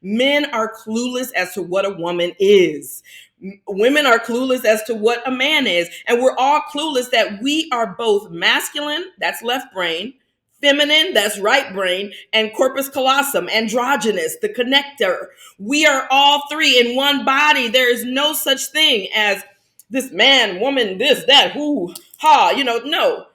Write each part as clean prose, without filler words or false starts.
Men are clueless as to what a woman is. Women are clueless as to what a man is. And we're all clueless that we are both masculine, that's left brain, feminine, that's right brain, and corpus callosum, androgynous, the connector. We are all three in one body. There is no such thing as this man, woman, this, that, who, ha, no.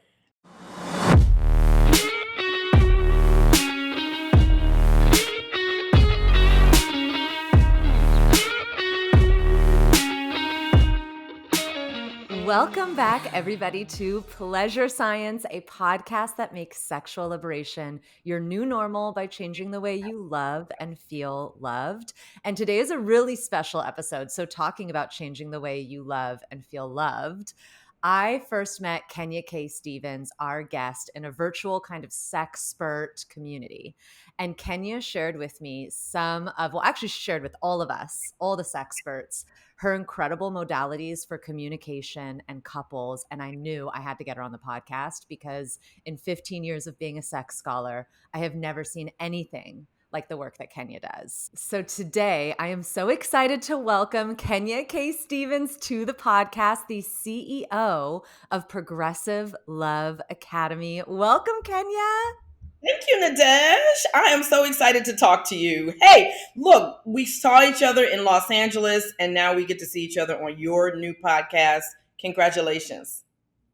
Welcome back, everybody, to Pleasure Science, a podcast that makes sexual liberation your new normal by changing the way you love and feel loved. And today is a really special episode. So, talking about changing the way you love and feel loved, I first met Kenya K. Stevens, our guest, in a virtual kind of sexpert community. And Kenya shared with me she shared with all of us, all the sexperts, her incredible modalities for communication and couples. And I knew I had to get her on the podcast because in 15 years of being a sex scholar, I have never seen anything like the work that Kenya does. So today, I am so excited to welcome Kenya K. Stevens to the podcast, the CEO of Progressive Love Academy. Welcome, Kenya. Thank you, Nadège. I am so excited to talk to you. Hey, look, we saw each other in Los Angeles, and now we get to see each other on your new podcast. Congratulations.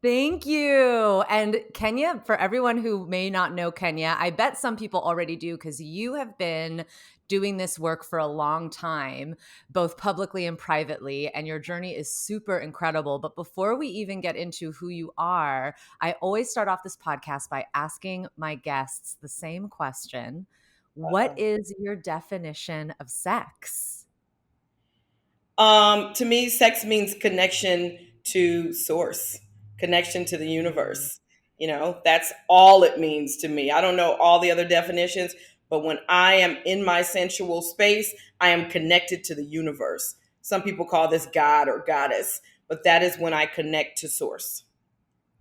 Thank you. And Kenya, for everyone who may not know Kenya, I bet some people already do because you have been doing this work for a long time, both publicly and privately, and your journey is super incredible. But before we even get into who you are, I always start off this podcast by asking my guests the same question. What is your definition of sex? To me, sex means connection to source, connection to the universe. That's all it means to me. I don't know all the other definitions, but when I am in my sensual space, I am connected to the universe. Some people call this God or goddess, but that is when I connect to source.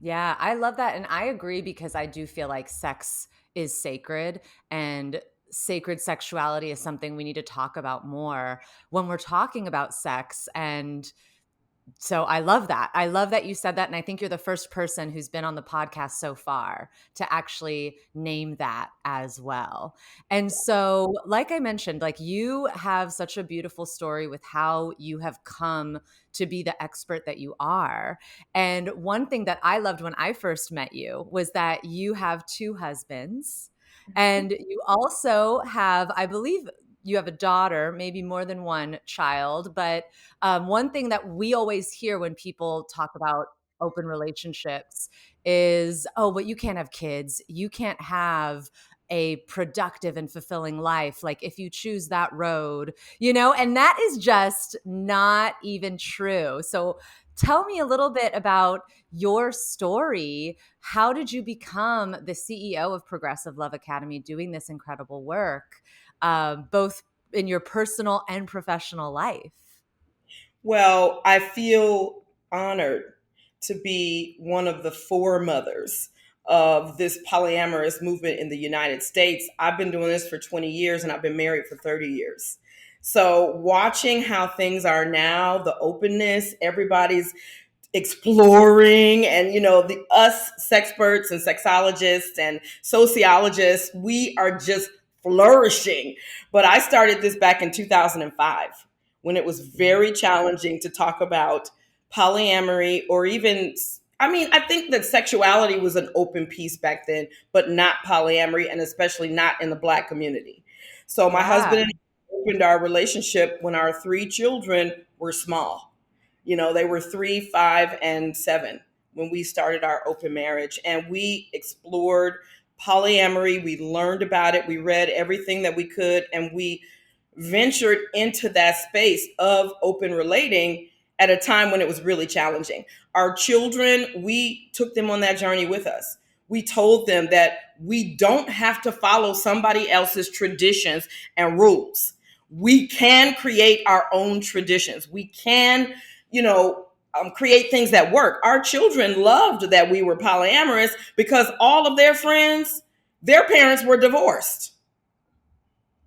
Yeah, I love that. And I agree because I do feel like sex is sacred and sacred sexuality is something we need to talk about more when we're talking about sex. And so I love that. I love that you said that. And I think you're the first person who's been on the podcast so far to actually name that as well. And so, like I mentioned, like you have such a beautiful story with how you have come to be the expert that you are. And one thing that I loved when I first met you was that you have two husbands and you also have, I believe, you have a daughter, maybe more than one child. But one thing that we always hear when people talk about open relationships is, oh, but you can't have kids. You can't have a productive and fulfilling life. Like if you choose that road, and that is just not even true. So tell me a little bit about your story. How did you become the CEO of Progressive Love Academy doing this incredible work? Both in your personal and professional life? Well, I feel honored to be one of the foremothers of this polyamorous movement in the United States. I've been doing this for 20 years and I've been married for 30 years. So watching how things are now, the openness, everybody's exploring, and us sexperts and sexologists and sociologists, we are just flourishing. But I started this back in 2005 when it was very challenging to talk about polyamory or even, I think that sexuality was an open piece back then, but not polyamory, and especially not in the Black community. So my husband and I opened our relationship when our three children were small. They were 3, 5, and 7 when we started our open marriage, and we explored polyamory. We learned about it. We read everything that we could, and we ventured into that space of open relating at a time when it was really challenging. Our children, we took them on that journey with us. We told them that we don't have to follow somebody else's traditions and rules. We can create our own traditions. We can, create things that work. Our children loved that we were polyamorous because all of their friends, their parents were divorced.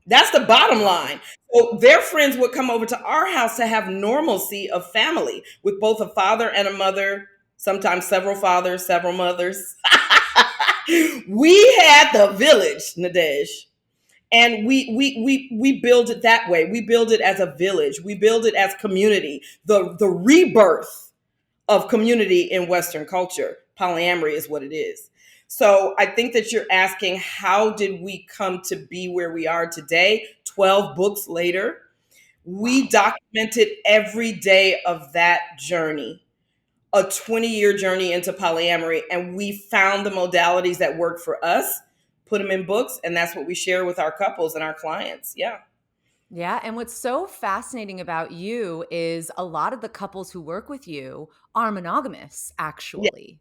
That's the bottom line. So their friends would come over to our house to have normalcy of family with both a father and a mother, sometimes several fathers, several mothers. We had the village, Nadège. And we build it that way. We build it as a village. We build it as community. The rebirth of community in Western culture. Polyamory is what it is. So I think that you're asking, how did we come to be where we are today, 12 books later? We Wow. documented every day of that journey, a 20-year journey into polyamory, and we found the modalities that work for us, put them in books, and that's what we share with our couples and our clients. Yeah. Yeah, and what's so fascinating about you is a lot of the couples who work with you are monogamous, Yeah. actually.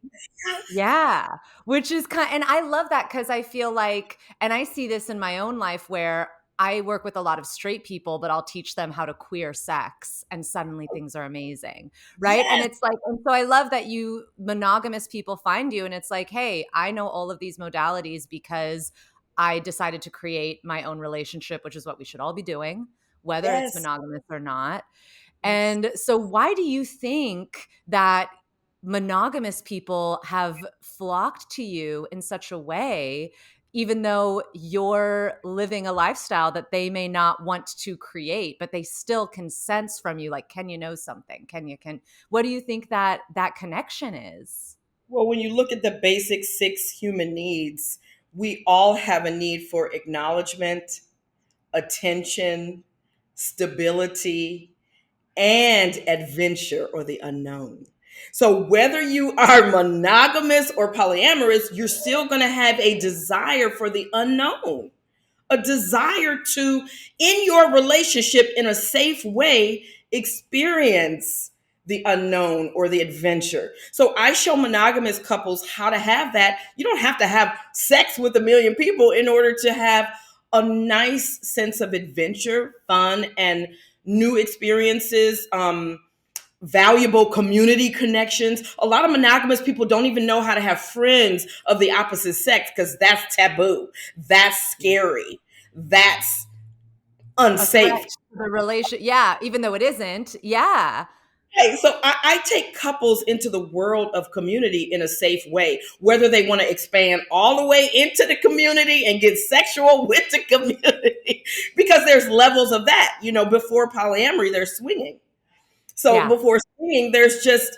Yeah, which is kind and I love that because I feel like and I see this in my own life where I work with a lot of straight people, but I'll teach them how to queer sex and suddenly things are amazing, right? And Yes. it's like and so I love that you monogamous people find you and it's like, "Hey, I know all of these modalities because I decided to create my own relationship," which is what we should all be doing, whether it's Yes. monogamous or not. Yes. And so, why do you think that monogamous people have flocked to you in such a way, even though you're living a lifestyle that they may not want to create, but they still can sense from you, like, can you know something? What do you think that connection is? Well, when you look at the basic six human needs, we all have a need for acknowledgement, attention, stability, and adventure or the unknown. So, whether you are monogamous or polyamorous, you're still going to have a desire for the unknown, a desire to, in your relationship, in a safe way, experience the unknown or the adventure. So I show monogamous couples how to have that. You don't have to have sex with a million people in order to have a nice sense of adventure, fun, and new experiences. Valuable community connections. A lot of monogamous people don't even know how to have friends of the opposite sex because that's taboo. That's scary. That's A threat unsafe. to the relation yeah, even though it isn't. Yeah. Hey, so I take couples into the world of community in a safe way, whether they want to expand all the way into the community and get sexual with the community, because there's levels of that. You know, before polyamory, there's swinging. So Yeah. before swinging, there's just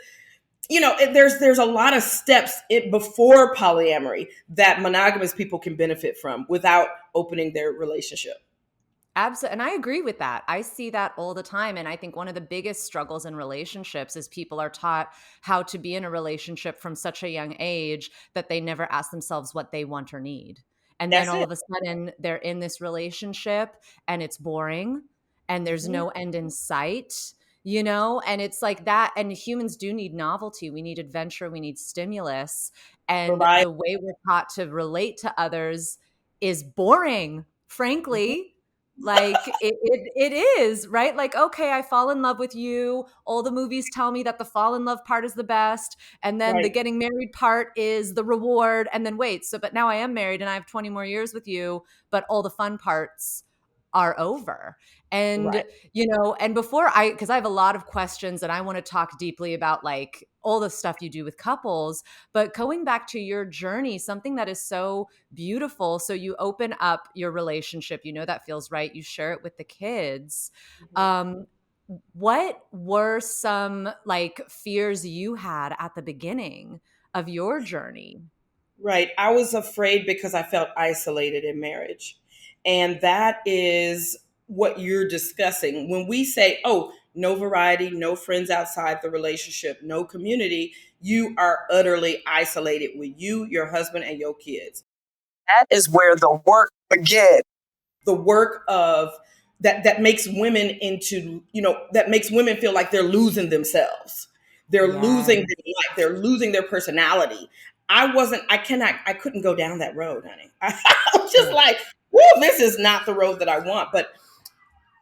there's a lot of steps before polyamory that monogamous people can benefit from without opening their relationship. Absolutely. And I agree with that. I see that all the time. And I think one of the biggest struggles in relationships is people are taught how to be in a relationship from such a young age that they never ask themselves what they want or need. And then That's all it. of a sudden they're in this relationship and it's boring and there's Mhm. no end in sight, you know? And it's like that. And humans do need novelty. We need adventure. We need stimulus. And Right. the way we're taught to relate to others is boring, Mhm. frankly. Like it is, right? Like, okay, I fall in love with you. All the movies tell me that the fall in love part is the best, and then the Right. getting married part is the reward. And then wait, so but now I am married and I have 20 more years with you, but all the fun parts are over. And Right. and before I because I have a lot of questions and I want to talk deeply about like all the stuff you do with couples, but going back to your journey, something that is so beautiful. So you open up your relationship, you know that feels right. You share it with the kids. Mhm. Um, what were some like fears you had at the beginning of your journey? Right. I was afraid because I felt isolated in marriage. And that is what you're discussing. When we say, oh, no variety, no friends outside the relationship, no community, you are utterly isolated with you, your husband, and your kids. That is where the work begins. The work of that makes women into, that makes women feel like they're losing themselves. They're losing Yes. their life. They're losing their personality. I couldn't go down that road, honey. I was just Yeah. like, whoo, this is not the road that I want. But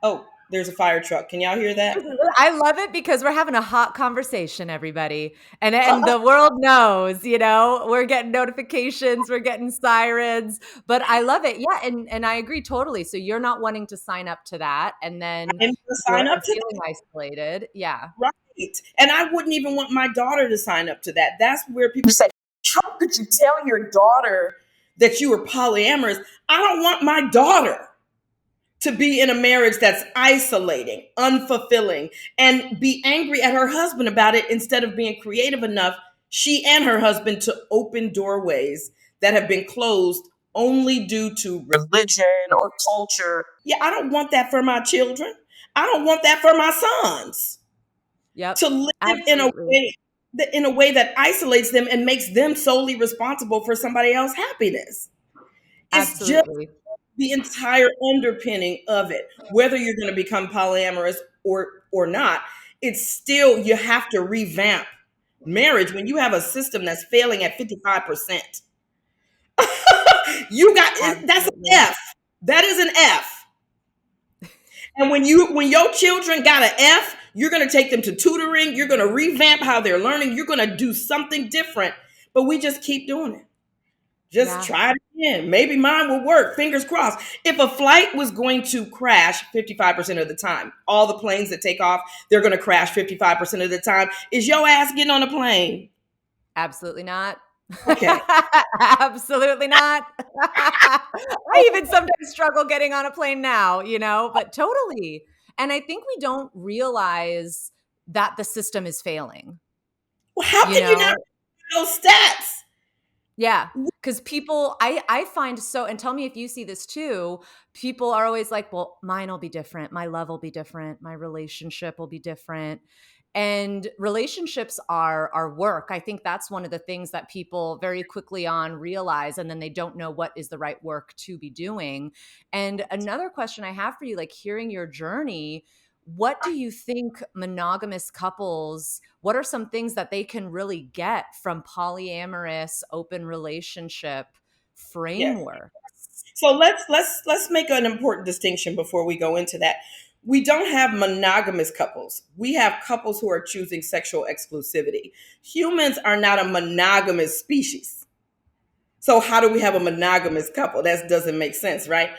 oh, There's a fire truck. Can y'all hear that? I love it because we're having a hot conversation, everybody. And the world knows, we're getting notifications, we're getting sirens, but I love it. Yeah, and I agree totally. So you're not wanting to sign up to that, and then I'm to you're sign up to feeling isolated. Yeah. right. And I wouldn't even want my daughter to sign up to that. That's where people say, how could you tell your daughter that you were polyamorous? I don't want my daughter to be in a marriage that's isolating, unfulfilling, and be angry at her husband about it instead of being creative enough, she and her husband, to open doorways that have been closed only due to religion or culture. Yeah, I don't want that for my children. I don't want that for my sons, Yep. to live Absolutely. in a way that isolates them and makes them solely responsible for somebody else's happiness. It's just Absolutely. the entire underpinning of it. Whether you're going to become polyamorous or not, it's still, you have to revamp marriage when you have a system that's failing at 55%. You got, that's an Absolutely. F. That is an F. And when your children got an F, you're going to take them to tutoring, you're going to revamp how they're learning, you're going to do something different. But we just keep doing it. Just Yeah. try it again. Maybe mine will work. Fingers crossed. If a flight was going to crash 55% of the time, all the planes that take off, they're going to crash 55% of the time. Is your ass getting on a plane? Absolutely not. Okay. Absolutely not. I even sometimes struggle getting on a plane now, but totally. And I think we don't realize that the system is failing, Well, how you can you not know? read those stats? Yeah, because people I find so, and tell me if you see this too, people are always like, "Well, mine will be different, my love will be different, my relationship will be different." And relationships are work. I think that's one of the things that people very quickly on realize, and then they don't know what is the right work to be doing. And another question I have for you, like hearing your journey, what do you think monogamous couples, what are some things that they can really get from polyamorous open relationship Yes. framework? So let's make an important distinction before we go into that. We don't have monogamous couples. We have couples who are choosing sexual exclusivity. Humans are not a monogamous species. So how do we have a monogamous couple? That doesn't make sense, right?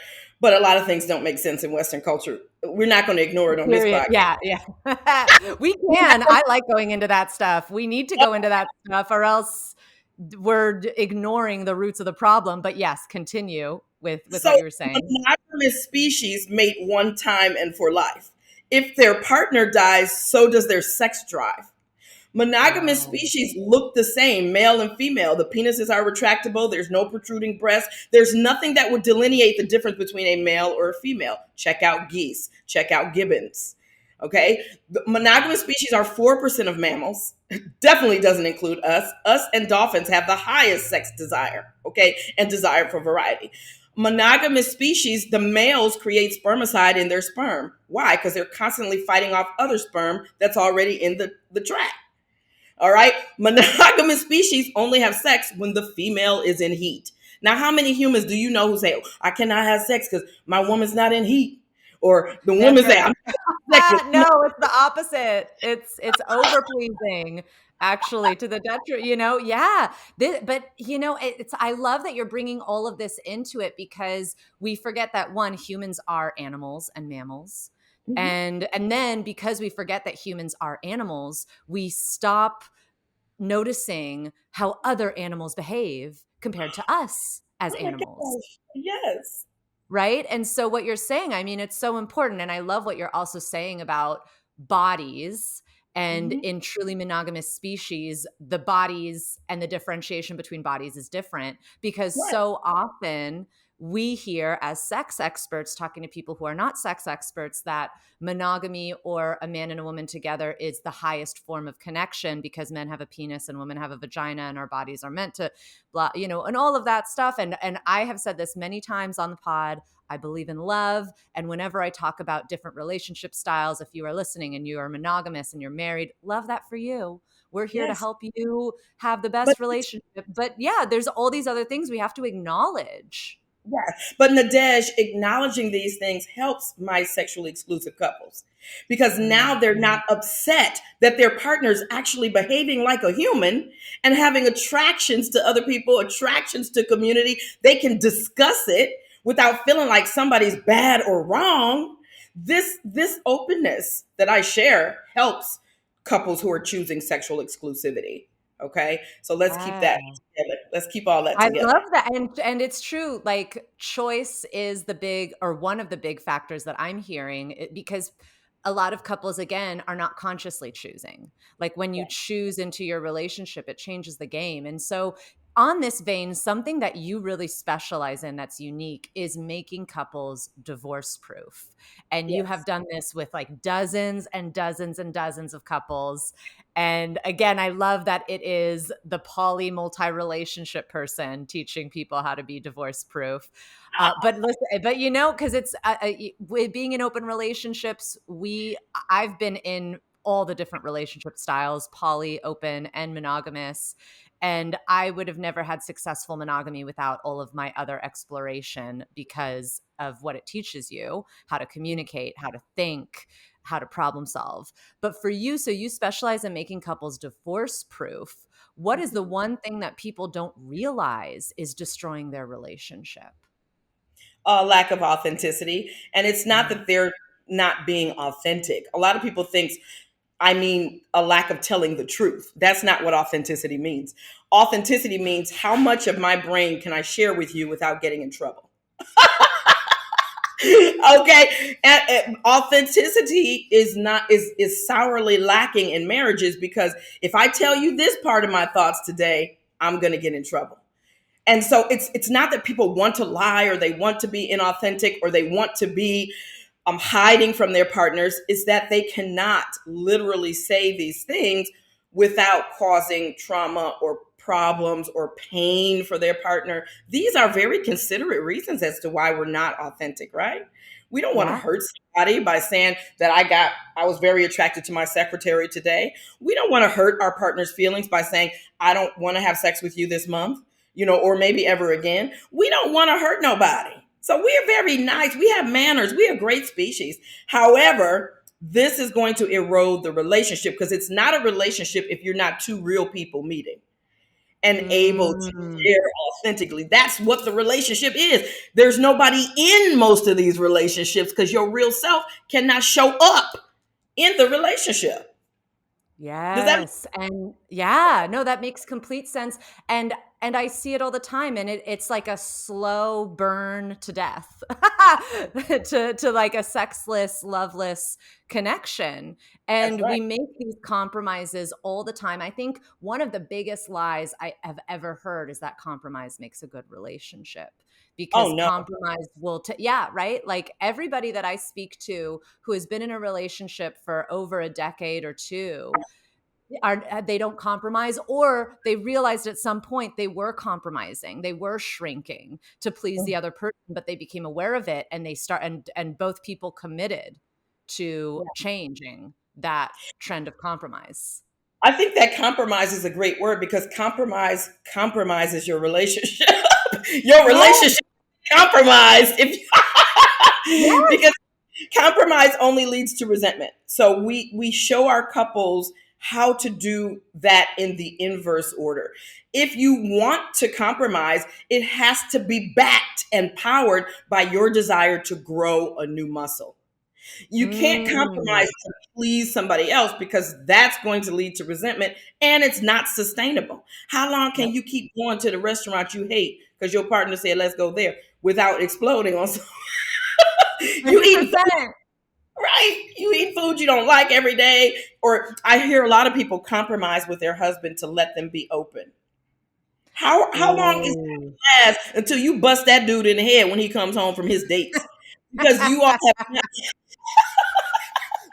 But a lot of things don't make sense in Western culture. We're not going to ignore it on this Period. podcast. Yeah, yeah. We can. I like going into that stuff. We need to go into that stuff, or else we're ignoring the roots of the problem. But yes, continue with So what you were saying. monogamous species mate one time and for life. If their partner dies, so does their sex drive. Monogamous Oh, species look the same, male and female. The penises are retractable. There's no protruding breasts. There's nothing that would delineate the difference between a male or a female. Check out geese. Check out gibbons. Okay. The monogamous species are 4% of mammals. Definitely doesn't include us. Us and dolphins have the highest sex desire. Okay. And desire for variety. Monogamous species, the males create spermicide in their sperm. Why? Because they're constantly fighting off other sperm that's already in the tract. All right. Monogamous species only have sex when the female is in heat. Now, how many humans do you know who say, oh, I cannot have sex because my woman's not in heat? Or the woman never. say, I'm not having sex No, it's the opposite. It's over pleasing, actually, to the detriment. Yeah. But it's. I love that you're bringing all of this into it, because we forget that, one, humans are animals and mammals, with. and then because we forget that humans are animals, we stop noticing how other animals behave compared to us as Oh my animals. gosh. Yes. Right? And so what you're saying, I mean, it's so important. And I love what you're also saying about bodies. And Mhm. in truly monogamous species, the bodies and the differentiation between bodies is different, because Right. so often we hear, as sex experts talking to people who are not sex experts, that monogamy, or a man and a woman together, is the highest form of connection because men have a penis and women have a vagina and our bodies are meant to blah, and all of that stuff. And I have said this many times on the pod. I believe in love. And whenever I talk about different relationship styles, if you are listening and you are monogamous and you're married, love that for you. We're here to Yes. help you have the But best relationship. But yeah, there's all these other things we have to acknowledge. Yeah. But Nadej, acknowledging these things helps my sexually exclusive couples because now Mm. they're not upset that their partner's actually behaving like a human and having attractions to other people, attractions to community. They can discuss it without feeling like somebody's bad or wrong. This openness that I share helps couples who are choosing sexual exclusivity. Okay. So let's keep that Yeah. together. Let's keep all that I together. love that, and it's true, like, choice is the big or one of the big factors that I'm hearing, because a lot of couples, again, are not consciously choosing. Like, when you choose into your relationship, it changes the game, and so, on this vein, something that you really specialize in that's unique is making couples divorce-proof, and you have Yes. done this with, like, dozens and dozens and dozens of couples, and again, I love that it is the poly multi relationship person teaching people how to be divorce proof. But listen, but because it's with being in open relationships, I've been in all the different relationship styles, poly, open, and monogamous. And I would have never had successful monogamy without all of my other exploration because of what it teaches you, how to communicate, how to think, how to problem solve. But for you, so you specialize in making couples divorce proof. What is the one thing that people don't realize is destroying their relationship? Lack of authenticity. And it's not Mm. that they're not being authentic. A lot of people think, I mean, a lack of telling the truth. That's not what authenticity means. Authenticity means how much of my brain can I share with you without getting in trouble? Okay. And authenticity is not is sourly lacking in marriages because if I tell you this part of my thoughts today, I'm going to get in trouble. And so it's not that people want to lie or they want to be inauthentic or they want to be hiding from their partners. Is that they cannot literally say these things without causing trauma or problems or pain for their partner. These are very considerate reasons as to why we're not authentic, right? We don't want to Yeah. hurt somebody by saying that I was very attracted to my secretary today. We don't want to hurt our partner's feelings by saying I don't want to have sex with you this month, or maybe ever again. We don't want to hurt nobody. So we're very nice. We have manners. We are a great species. However, this is going to erode the relationship because it's not a relationship if you're not two real people meeting and able to Mm. share authentically. That's what the relationship is. There's nobody in most of these relationships because your real self cannot show up in the relationship. Does that make Yes, and yeah, no, that makes complete sense, and I see it all the time, and it's like a slow burn to death, to like a sexless, loveless connection, That's and right. we make these compromises all the time. I think one of the biggest lies I have ever heard is that compromise makes a good relationship, Oh because no. compromise will yeah, right? Like, everybody that I speak to who has been in a relationship for over a decade or two they don't compromise, or they realized at some point they were compromising, they were shrinking to please the other person, but they became aware of it, and they start and both people committed to changing that trend of compromise. I think that compromise is a great word because compromises your relationship. Your Yes, relationship is compromised if yes. because compromise only leads to resentment. So we show our couples how to do that in the inverse order. If you want to compromise, it has to be backed and powered by your desire to grow a new muscle. You can't Mm. compromise to please somebody else because that's going to lead to resentment and it's not sustainable. How long can Yep. you keep going to the restaurant you hate because your partner said, let's go there without exploding on some, you eat food, 100%. right? You eat food you don't like every day. Or I hear a lot of people compromise with their husband to let them be open. How long is Ooh. that last until you bust that dude in the head when he comes home from his dates? Because you all have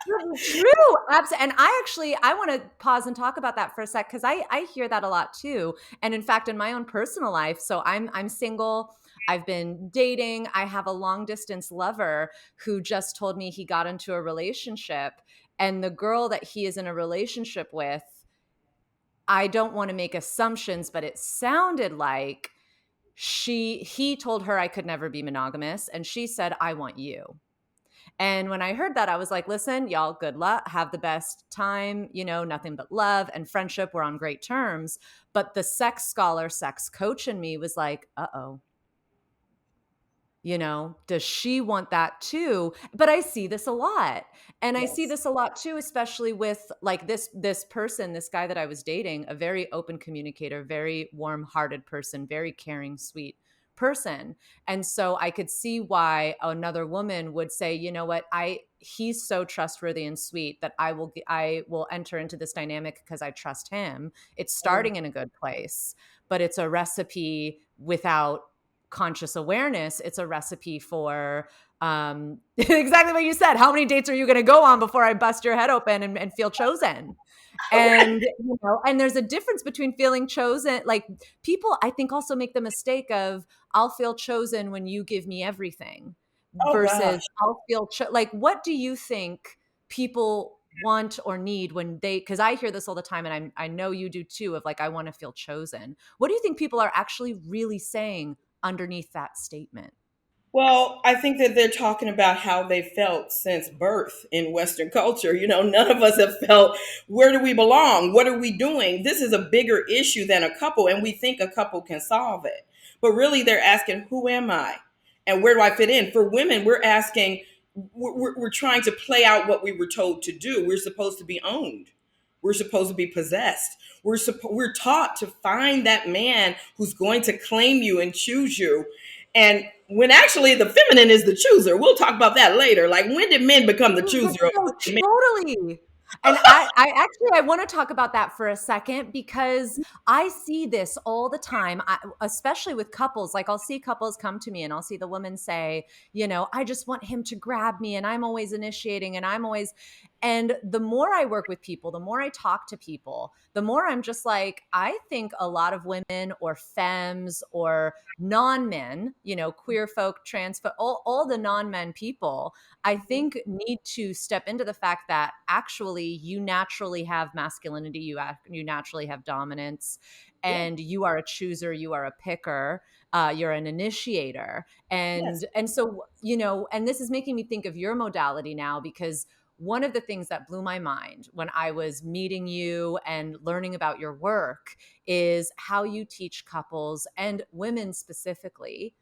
True, and I want to pause and talk about that for a sec, because I hear that a lot too, and in fact, in my own personal life, so I'm single. I've been dating. I have a long distance lover who just told me he got into a relationship, and the girl that he is in a relationship with, I don't want to make assumptions, but it sounded like he told her I could never be monogamous, and she said, I want you. And when I heard that, I was like, listen, y'all, good luck. Have the best time, nothing but love and friendship. We're on great terms. But the sex scholar, sex coach in me was like, uh-oh, does she want that too? But I see this a lot. And I see Yes. this a lot too, especially with like this person, this guy that I was dating, a very open communicator, very warm-hearted person, very caring, sweet person. And so I could see why another woman would say, you know what, he's so trustworthy and sweet that I will enter into this dynamic because I trust him. It's Mm. starting in a good place, but it's a recipe without conscious awareness. It's a recipe for exactly what you said. How many dates are you going to go on before I bust your head open and feel chosen? Right. And there's a difference between feeling chosen. Like, people, I think, also make the mistake of, I'll feel chosen when you give me everything, Oh versus gosh. I'll feel like, what do you think people want or need when they, because I hear this all the time, and I know you do too, of like, I want to feel chosen. What do you think people are actually really saying underneath that statement? Well, I think that they're talking about how they felt since birth in Western culture. None of us have felt, where do we belong? What are we doing? This is a bigger issue than a couple, and we think a couple can solve it. But really, they're asking, who am I? And where do I fit in? For women, we're asking, we're trying to play out what we were told to do. We're supposed to be owned. We're supposed to be possessed. We're taught to find that man who's going to claim you and choose you, and when actually the feminine is the chooser. We'll talk about that later. Like, when did men become the chooser of No, men? totally. And I want to talk about that for a second, because I see this all the time, especially with couples. Like, I'll see couples come to me and I'll see the woman say, I just want him to grab me, and I'm always initiating, and and the more I work with people, the more I talk to people, the more I'm just like, I think a lot of women or femmes or non-men, queer folk, trans folk, all the non-men people, I think, need to step into the fact that actually you naturally have masculinity, you naturally have dominance, Yeah. and you are a chooser, you are a picker, you're an initiator, Yes. and so, and this is making me think of your modality now, because one of the things that blew my mind when I was meeting you and learning about your work is how you teach couples and women specifically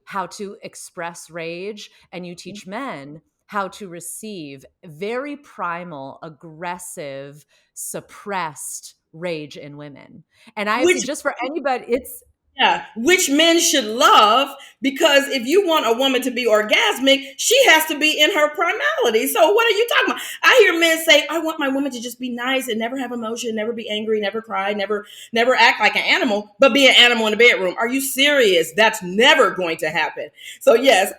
how to express rage, and you teach men how to receive very primal, aggressive, suppressed rage in women. And I see, Which just for anybody, it's Yeah, which men should love, because if you want a woman to be orgasmic, she has to be in her primality. So what are you talking about? I hear men say, "I want my woman to just be nice and never have emotion, never be angry, never cry, never act like an animal, but be an animal in the bedroom." Are you serious? That's never going to happen. So yes,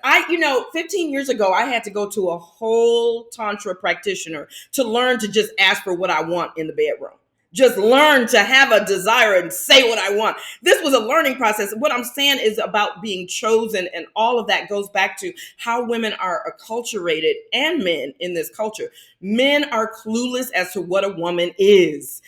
15 years ago, I had to go to a whole tantra practitioner to learn to just ask for what I want in the bedroom. Just learn to have a desire and say what I want. This was a learning process. What I'm saying is about being chosen, and all of that goes back to how women are acculturated, and men in this culture. Men are clueless as to what a woman is.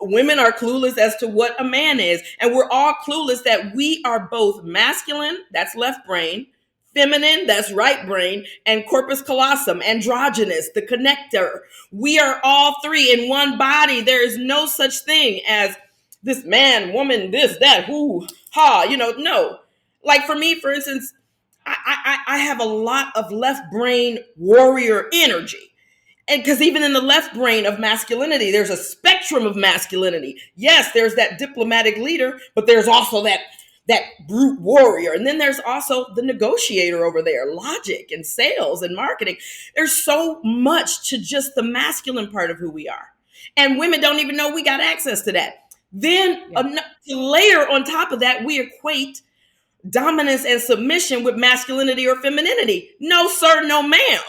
Women are clueless as to what a man is. And we're all clueless that we are both masculine, that's left brain, feminine, that's right brain, and corpus callosum, androgynous, the connector. We are all three in one body. There is no such thing as this man, woman, this, that, who, ha, no. Like, for me, for instance, I have a lot of left brain warrior energy. And because even in the left brain of masculinity, there's a spectrum of masculinity. Yes, there's that diplomatic leader, but there's also that brute warrior. And then there's also the negotiator over there, logic and sales and marketing. There's so much to just the masculine part of who we are. And women don't even know we got access to that. Then yeah. to layer on top of that, we equate dominance and submission with masculinity or femininity. No, sir, no, ma'am.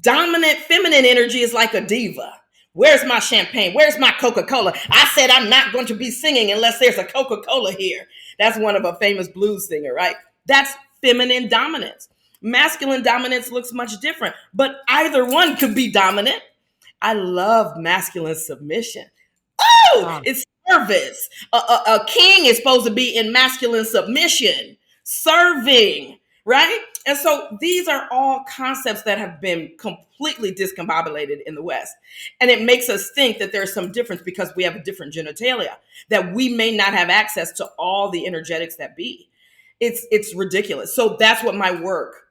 Dominant feminine energy is like a diva. Where's my champagne? Where's my Coca-Cola? I said I'm not going to be singing unless there's a Coca-Cola here. That's one of a famous blues singer, right? That's feminine dominance. Masculine dominance looks much different, but either one could be dominant. I love masculine submission. Oh, Oh, it's service. A king is supposed to be in masculine submission, serving, right? And so these are all concepts that have been completely discombobulated in the West. And it makes us think that there's some difference because we have a different genitalia, that we may not have access to all the energetics that be. It's ridiculous. So that's what my work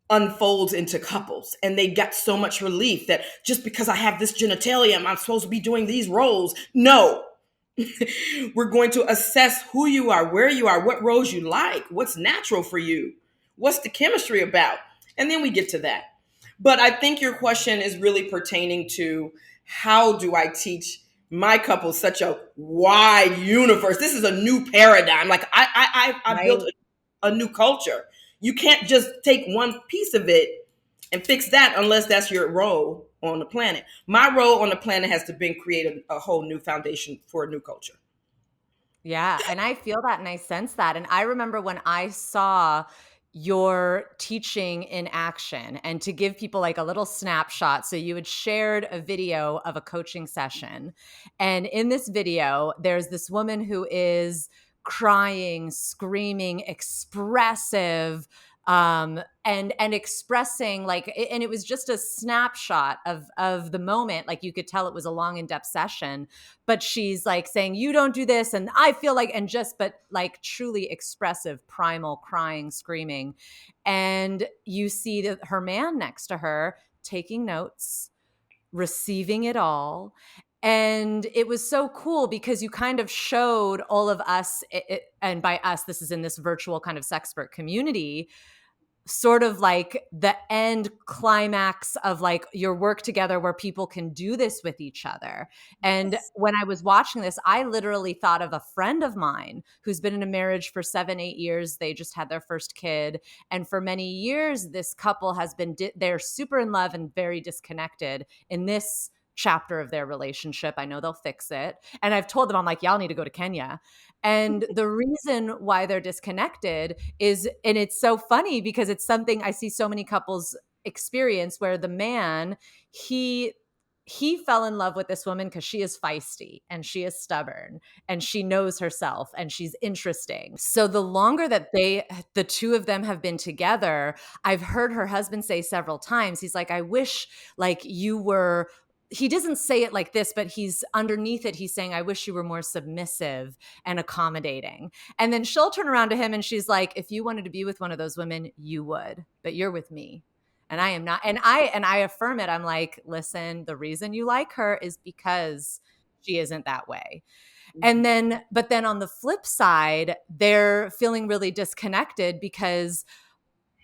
unfolds into couples, and they get so much relief that just because I have this genitalia, I'm supposed to be doing these roles. No. We're going to assess who you are, where you are, what roles you like, what's natural for you, what's the chemistry about, and then we get to that. But I think your question is really pertaining to how do I teach my couple such a wide universe. This is a new paradigm. Like I built Right. a new culture. You can't just take one piece of it and fix that unless that's your role on the planet. My role on the planet has to be create a whole new foundation for a new culture. Yeah, and I feel that and I sense that. And I remember when I saw your teaching in action, and to give people like a little snapshot. So you had shared a video of a coaching session. And in this video, there's this woman who is crying, screaming, expressive, and expressing like, and it was just a snapshot of the moment. Like you could tell it was a long, in-depth session, but she's like saying, you don't do this. And I feel like, and just, but like truly expressive, primal, crying, screaming. And you see her man next to her taking notes, receiving it all. And it was so cool because you kind of showed all of us, and by us, this is in this virtual kind of sexpert community, sort of like the end climax of like your work together where people can do this with each other. And Yes. when I was watching this, I literally thought of a friend of mine who's been in a marriage for 7, 8 years. They just had their first kid. And for many years, this couple has been, they're super in love and very disconnected in this chapter of their relationship. I know they'll fix it. And I've told them, I'm like, y'all need to go to Kenya. And the reason why they're disconnected is, and it's so funny because it's something I see so many couples experience where the man, he fell in love with this woman because she is feisty and she is stubborn and she knows herself and she's interesting. So the longer that the two of them have been together, I've heard her husband say several times, he's like, I wish like you were, he doesn't say it like this, but he's underneath it. He's saying, I wish you were more submissive and accommodating. And then she'll turn around to him and she's like, if you wanted to be with one of those women, you would, but you're with me. And I am not. And I affirm it. I'm like, listen, the reason you like her is because she isn't that way. And then, but then on the flip side, they're feeling really disconnected because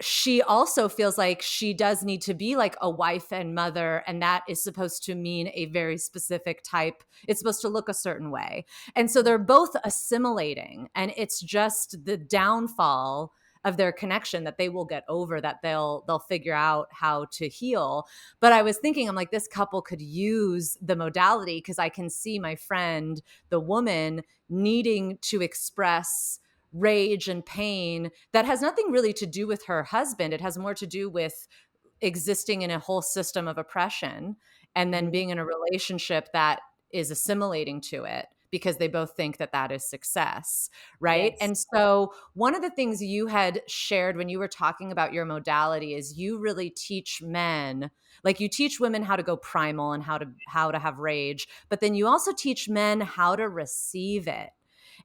she also feels like she does need to be like a wife and mother, and that is supposed to mean a very specific type. It's supposed to look a certain way. And so they're both assimilating, and it's just the downfall of their connection that they will get over, that they'll figure out how to heal. But I was thinking, I'm like, this couple could use the modality because I can see my friend, the woman, needing to express rage and pain that has nothing really to do with her husband. It has more to do with existing in a whole system of oppression and then Mhm. being in a relationship that is assimilating to it because they both think that that is success, right? Yes. And so one of the things you had shared when you were talking about your modality is you really teach men, like you teach women how to go primal and how to have rage, but then you also teach men how to receive it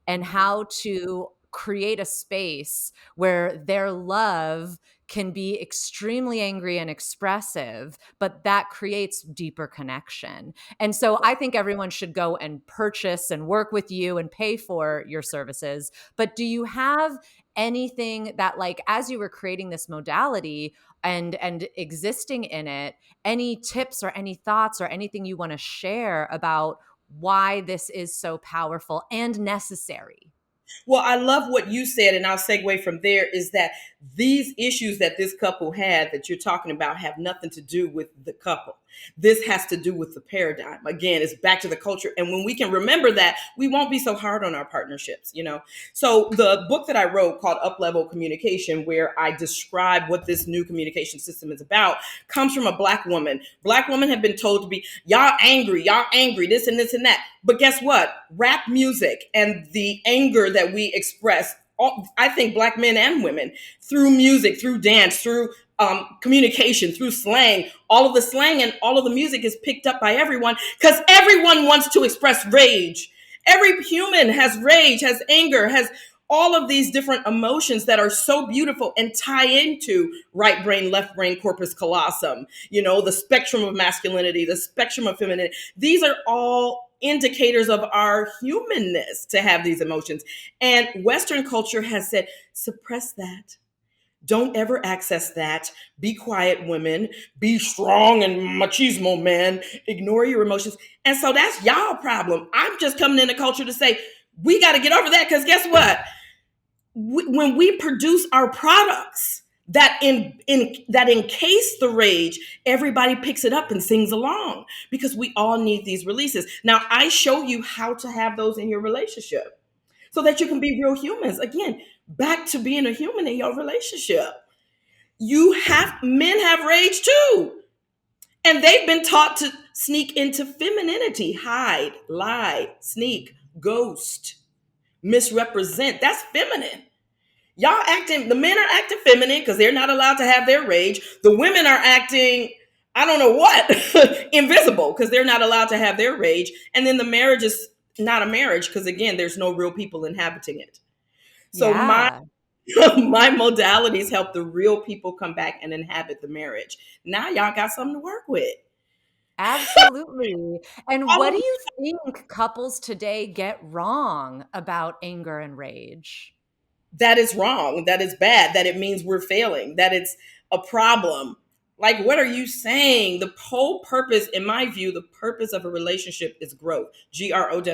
and Mhm. how to create a space where their love can be extremely angry and expressive, but that creates deeper connection. And so I think everyone should go and purchase and work with you and pay for your services. But do you have anything that, like, as you were creating this modality and existing in it, any tips or any thoughts or anything you want to share about why this is so powerful and necessary? Well, I love what you said, and I'll segue from there is that these issues that this couple had that you're talking about have nothing to do with the couple. This has to do with the paradigm. Again, it's back to the culture. And when we can remember that, we won't be so hard on our partnerships, you know? So the book that I wrote called Up Level Communication, where I describe what this new communication system is about, comes from a Black woman. Black women have been told to be, y'all angry, this and this and that. But guess what? Rap music and the anger that we express, I think Black men and women, through music, through dance, through communication, through slang, all of the slang and all of the music is picked up by everyone because everyone wants to express rage. Every human has rage, has anger, has all of these different emotions that are so beautiful and tie into right brain, left brain, corpus callosum, you know, the spectrum of masculinity, the spectrum of femininity. These are all indicators of our humanness to have these emotions. And Western culture has said, suppress that. Don't ever access that. Be quiet, women. Be strong and machismo, men. Ignore your emotions. And so that's y'all problem. I'm just coming into culture to say, we got to get over that because guess what? When we produce our products that that encase the rage, everybody picks it up and sings along because we all need these releases. Now, I show you how to have those in your relationship so that you can be real humans. Again, back to being a human in your relationship. Men have rage too. And they've been taught to sneak into femininity, hide, lie, sneak, ghost, misrepresent. That's feminine. The men are acting feminine because they're not allowed to have their rage. The women are acting, I don't know what, invisible because they're not allowed to have their rage. And then the marriage is not a marriage because, again, there's no real people inhabiting it. So Yeah. my modalities help the real people come back and inhabit the marriage. Now y'all got something to work with. Absolutely. And All what of do you think couples today get wrong about anger and rage? that is wrong, that is bad, that it means we're failing, that it's a problem. Like, what are you saying? The whole purpose, in my view, the purpose of a relationship is growth. Growth.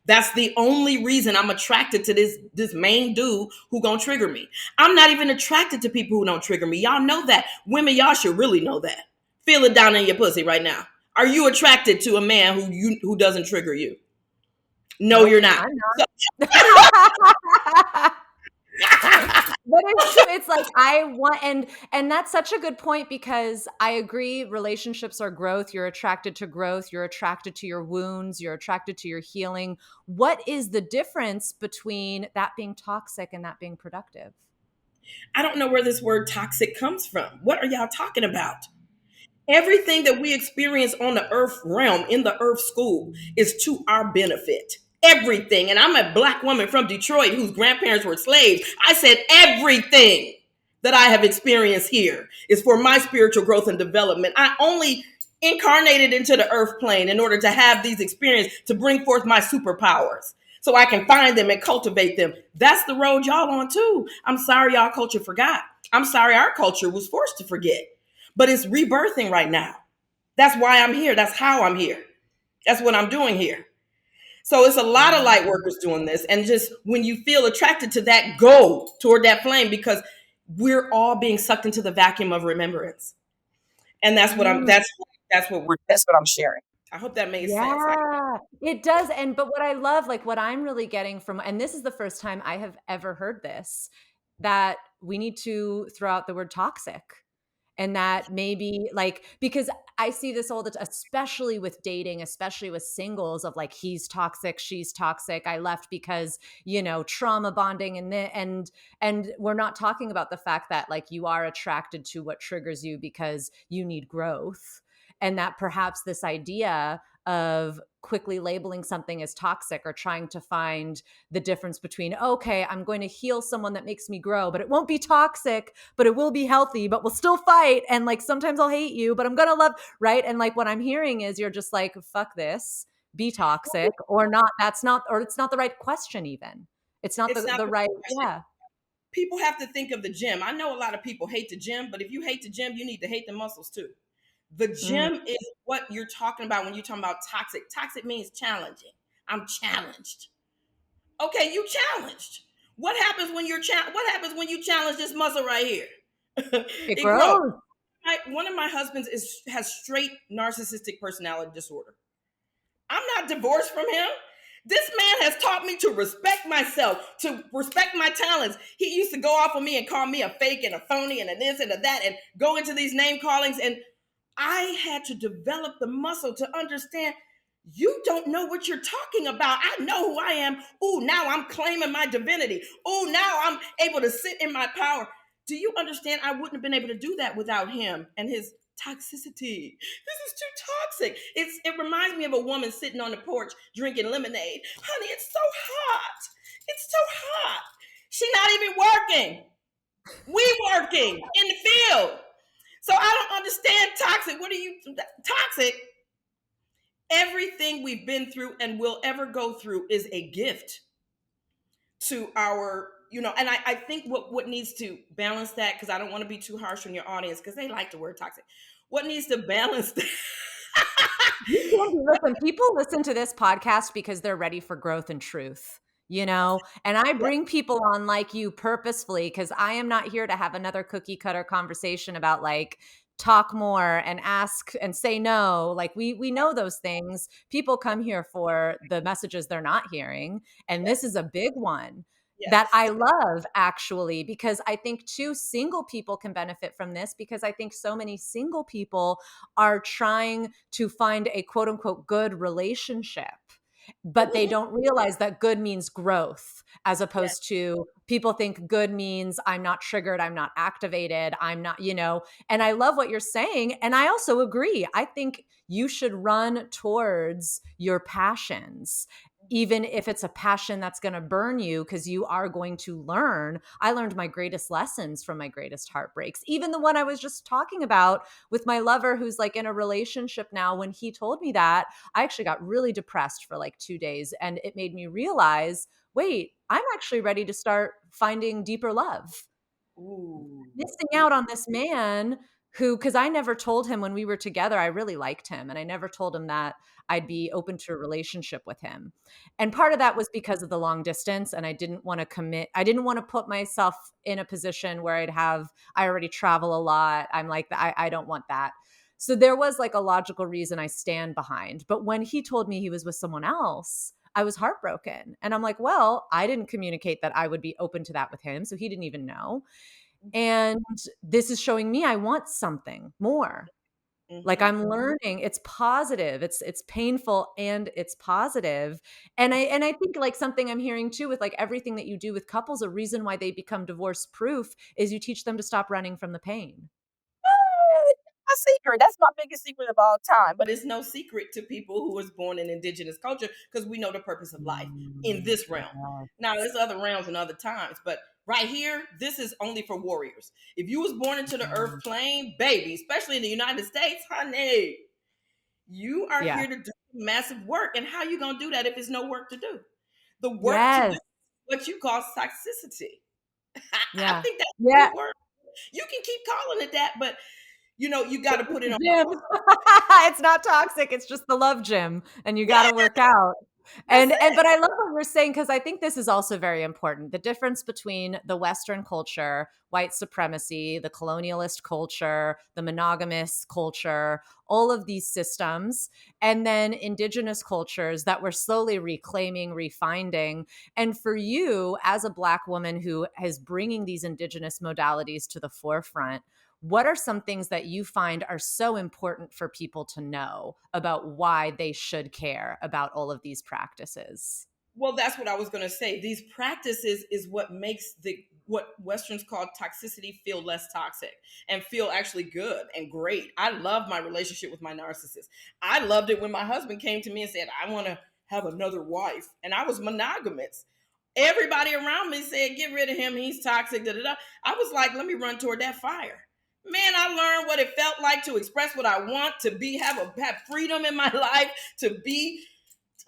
That's the only reason I'm attracted to this main dude who gonna trigger me. I'm not even attracted to people who don't trigger me. Y'all know that. Women, y'all should really know that. Feel it down in your pussy right now. Are you attracted to a man who doesn't trigger you? No, Nope, you're not. I'm So, not. But it's true. It's like I want and that's such a good point because I agree relationships are growth. You're attracted to growth, you're attracted to your wounds, you're attracted to your healing. What is the difference between that being toxic and that being productive? I don't know where this word toxic comes from. What are y'all talking about? Everything that we experience on the earth realm, in the earth school, is to our benefit. Everything. And I'm a Black woman from Detroit whose grandparents were slaves. I said everything that I have experienced here is for my spiritual growth and development. I only incarnated into the earth plane in order to have these experiences to bring forth my superpowers so I can find them and cultivate them. That's the road y'all on too. I'm sorry y'all culture forgot. I'm sorry our culture was forced to forget. But it's rebirthing right now. That's why I'm here. That's how I'm here. That's what I'm doing here. So it's a lot of light workers doing this. And just when you feel attracted to that, go toward that flame because we're all being sucked into the vacuum of remembrance. And Mm. that's what I'm sharing. I hope that made sense. Yeah, it does. And but what I love, like what I'm really getting from, and this is the first time I have ever heard this, that we need to throw out the word toxic. And that maybe like, because I see this all the time, especially with dating, especially with singles of like, he's toxic, she's toxic. I left because, trauma bonding and we're not talking about the fact that like you are attracted to what triggers you because you need growth. And that perhaps this idea of quickly labeling something as toxic or trying to find the difference between, okay, I'm going to heal someone that makes me grow, but it won't be toxic, but it will be healthy, but we'll still fight. And like, sometimes I'll hate you, but I'm going to love, right? And like, what I'm hearing is you're just like, fuck this, be toxic or not. That's not, or it's not the right question even. It's not It's not the the right, question. yeah. People have to think of the gym. I know a lot of people hate the gym, but if you hate the gym, you need to hate the muscles too. The Mm, gym is what you're talking about when you're talking about toxic. Toxic means challenging. I'm challenged. Okay, you challenged. What happens when you challenge this muscle right here? It It grows. grows. One of my husbands is has straight narcissistic personality disorder. I'm not divorced from him. This man has taught me to respect myself, to respect my talents. He used to go off on me and call me a fake and a phony and a this and a that and go into these name callings. And I had to develop the muscle to understand you don't know what you're talking about. I know who I am. Oh, now I'm claiming my divinity. Oh, now I'm able to sit in my power. Do you understand? I wouldn't have been able to do that without him and his toxicity. This is too toxic. It reminds me of a woman sitting on the porch drinking lemonade. Honey, it's so hot. It's so hot. She not even working. We working in the field. So I don't understand toxic. What are you toxic? Everything we've been through and will ever go through is a gift to our, and I think what needs to balance that, because I don't want to be too harsh on your audience because they like the word toxic. What needs to balance that? You can be, listen, people listen to this podcast because they're ready for growth and truth, you know? And I Yeah. bring people on like you purposefully because I am not here to have another cookie cutter conversation about like talk more and ask and say no. Like we know those things. People come here for the messages they're not hearing. And this is a big one that Yes. I love actually, because I think too single people can benefit from this because I think so many single people are trying to find a quote unquote good relationship, but they don't realize that good means growth as Yes. opposed to people think good means I'm not triggered, I'm not activated, I'm not, and I love what you're saying. And I also agree. I think you should run towards your passions. Even if it's a passion that's going to burn you, because you are going to learn. I learned my greatest lessons from my greatest heartbreaks. Even the one I was just talking about with my lover who's like in a relationship now, when he told me that, I actually got really depressed for like 2 days. And it made me realize, wait, I'm actually ready to start finding deeper love. Ooh. Missing out on this man who, because I never told him when we were together, I really liked him. And I never told him that I'd be open to a relationship with him. And part of that was because of the long distance. And I didn't want to commit. I didn't want to put myself in a position where I already travel a lot. I'm like, I don't want that. So there was like a logical reason I stand behind. But when he told me he was with someone else, I was heartbroken. And I'm like, well, I didn't communicate that I would be open to that with him. So he didn't even know. And this is showing me I want something more. Like Mm-hmm. I'm learning, it's positive, it's painful and it's positive. And I think like something I'm hearing too with like everything that you do with couples, a reason why they become divorce proof is you teach them to stop running from the pain. A secret. That's my biggest secret of all time. But it's no secret to people who was born in indigenous culture because we know the purpose of life in Mm, this realm. Now there's yes. other realms and other times, but right here, this is only for warriors. If you was born into the earth Mm, plane, baby, especially in the United States, honey, you are yeah. here to do massive work. And how you gonna do that if there's no work to do? The work to do Yes. what you call toxicity. I Yeah. think that's a Yeah. good word. You can keep calling it that, but you got to put it The on. gym. It's not toxic, it's just the love gym, and you Yeah, gotta work out. that's And it. but I love what you're saying because I think this is also very important. The difference between the Western culture, white supremacy, the colonialist culture, the monogamous culture, all of these systems, and then indigenous cultures that we're slowly reclaiming, refinding. And for you, as a Black woman who is bringing these indigenous modalities to the forefront, what are some things that you find are so important for people to know about why they should care about all of these practices? Well, that's what I was going to say. These practices is what makes the what Westerns call toxicity feel less toxic and feel actually good and great. I love my relationship with my narcissist. I loved it when my husband came to me and said, "I want to have another wife," and I was monogamous. Everybody around me said, "Get rid of him. He's toxic." Da, da, da. I was like, "Let me run toward that fire." Man, I learned what it felt like to express what I want, to be have freedom in my life, to be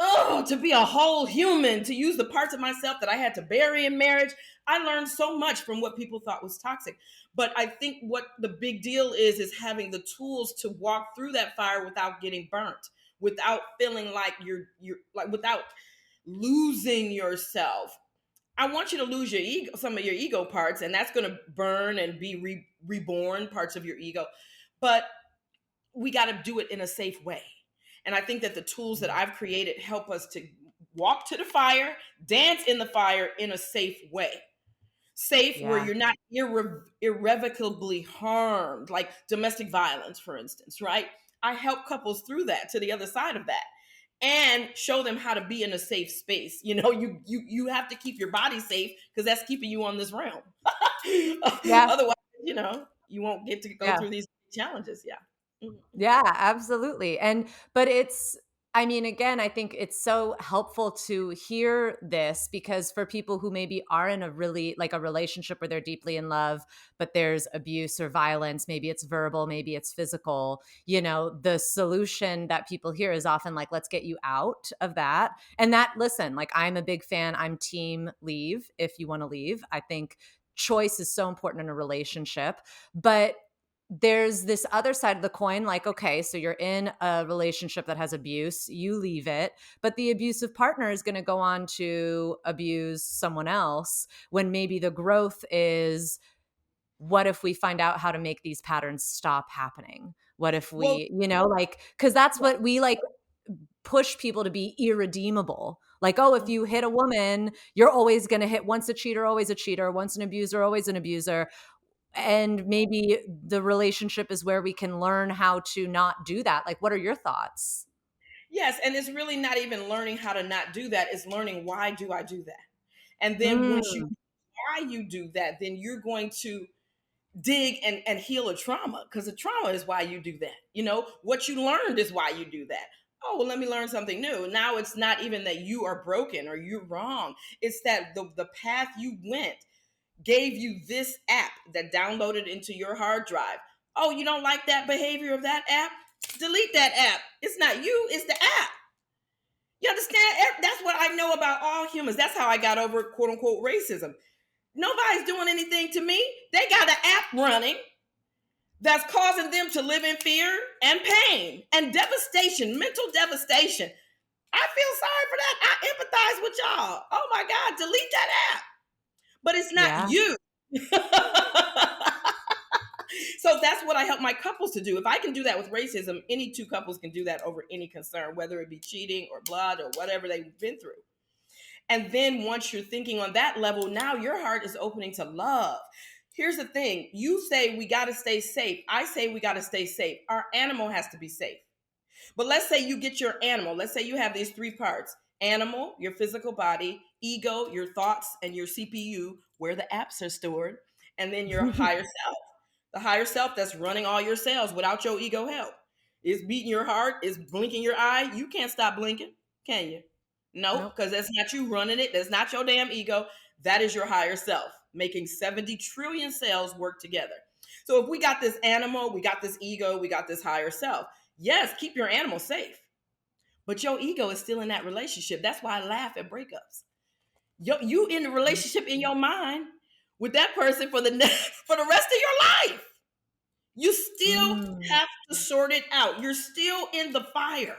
a whole human, to use the parts of myself that I had to bury in marriage. I learned so much from what people thought was toxic. But I think what the big deal is having the tools to walk through that fire without getting burnt, without feeling like you're like without losing yourself. I want you to lose your ego, some of your ego parts, and that's going to burn and be reborn parts of your ego. But we got to do it in a safe way. And I think that the tools that I've created help us to walk to the fire, dance in the fire in a safe way. Safe where Yeah. you're not irrevocably harmed, like domestic violence, for instance, right? I help couples through that to the other side of that and show them how to be in a safe space. You have to keep your body safe because that's keeping you on this realm. Yeah. Otherwise, you won't get to go Yeah. through these challenges. Yeah. Mhm. Yeah, absolutely. But I mean, again, I think it's so helpful to hear this because for people who maybe are in a really like a relationship where they're deeply in love, but there's abuse or violence, maybe it's verbal, maybe it's physical, the solution that people hear is often like, let's get you out of that. And that, listen, like I'm a big fan, I'm team leave if you want to leave. I think choice is so important in a relationship. But there's this other side of the coin, like, okay, so you're in a relationship that has abuse, you leave it, but the abusive partner is going to go on to abuse someone else when maybe the growth is, what if we find out how to make these patterns stop happening? What if Well, we, like, because that's right. what we like push people to be irredeemable. Like, oh, if you hit a woman, you're always going to hit once a cheater, always a cheater, once an abuser, always an abuser. And maybe the relationship is where we can learn how to not do that. Like, what are your thoughts? Yes, and it's really not even learning how to not do that. It's learning, why do I do that? And then once you Mm, why you do that, then you're going to dig and heal a trauma, because the trauma is why you do that. What you learned is why you do that. Oh, well, let me learn something new. Now it's not even that you are broken or you're wrong. It's that the path you went gave you this app that downloaded into your hard drive. Oh, you don't like that behavior of that app? Delete that app. It's not you, it's the app. You understand? That's what I know about all humans. That's how I got over quote unquote racism. Nobody's doing anything to me. They got an app running that's causing them to live in fear and pain and devastation, mental devastation. I feel sorry for that. I empathize with y'all. Oh my God, delete that app. But it's not yeah. you. So that's what I help my couples to do. If I can do that with racism, any two couples can do that over any concern, whether it be cheating or blood or whatever they've been through. And then once you're thinking on that level, now your heart is opening to love. Here's the thing. You say we got to stay safe. I say we got to stay safe. Our animal has to be safe. But let's say you get your animal. Let's say you have these three parts: animal, your physical body; ego, your thoughts and your CPU, where the apps are stored; and then your higher self. The higher self that's running all your cells without your ego help. Is beating your heart, is blinking your eye. You can't stop blinking, can you? Nope, Nope. because that's not you running it. That's not your damn ego. That is your higher self making 70 trillion cells work together. So if we got this animal, we got this ego, we got this higher self. Yes, keep your animal safe, but your ego is still in that relationship. That's why I laugh at breakups. You in the relationship in your mind with that person for the for the rest of your life. You still Mm, have to sort it out. You're still in the fire.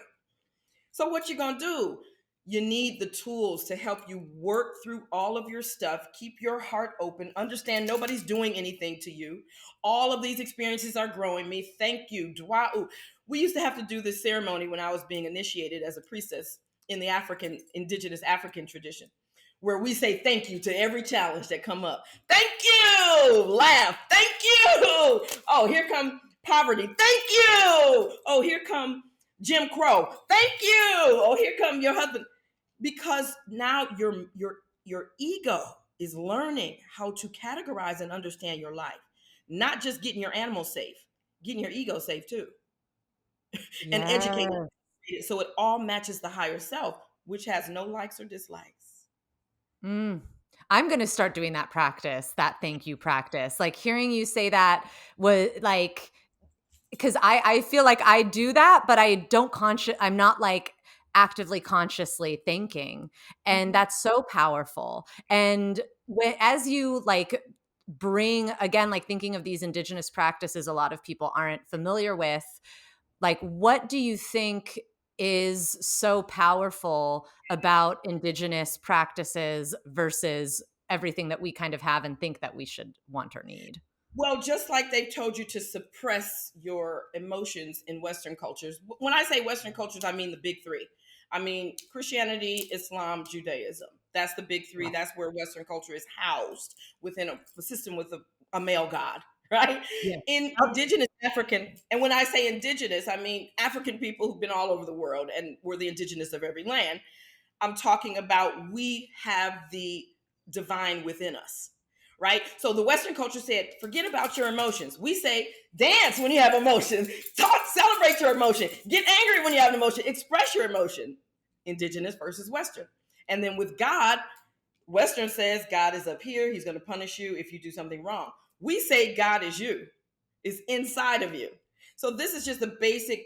So what you gonna do? You need the tools to help you work through all of your stuff. Keep your heart open. Understand nobody's doing anything to you. All of these experiences are growing me. Thank you. Dwa'u. We used to have to do this ceremony when I was being initiated as a priestess in the indigenous African tradition, where we say thank you to every challenge that come up. Thank you. Laugh. Thank you. Oh, here come poverty. Thank you. Oh, here come Jim Crow. Thank you. Oh, here come your husband. Because now your ego is learning how to categorize and understand your life. Not just getting your animal safe, getting your ego safe too, and educating yes. it so it all matches the higher self, which has no likes or dislikes. Mm. I'm going to start doing that practice, that thank you practice. Like hearing you say that was like, because I feel like I do that, but I don't I'm not like actively consciously thinking. And Mhm. that's so powerful. And as you like bring again, like thinking of these indigenous practices a lot of people aren't familiar with, like what do you think is so powerful about indigenous practices versus everything that we kind of have and think that we should want or need. Well, just like they've told you to suppress your emotions in Western cultures. When I say Western cultures, I mean the big three. I mean Christianity, Islam, Judaism. That's the big three. That's where Western culture is housed within a system with a male god, right? Yeah. In Yep. indigenous African, and when I say indigenous, I mean African people who've been all over the world and were the indigenous of every land. I'm talking about we have the divine within us, right? So the Western culture said, forget about your emotions. We say, dance when you have emotions, talk, celebrate your emotion, get angry when you have an emotion, express your emotion. Indigenous versus Western. And then with God, Western says God is up here. He's going to punish you if you do something wrong. We say God is you, is inside of you. So this is just the basic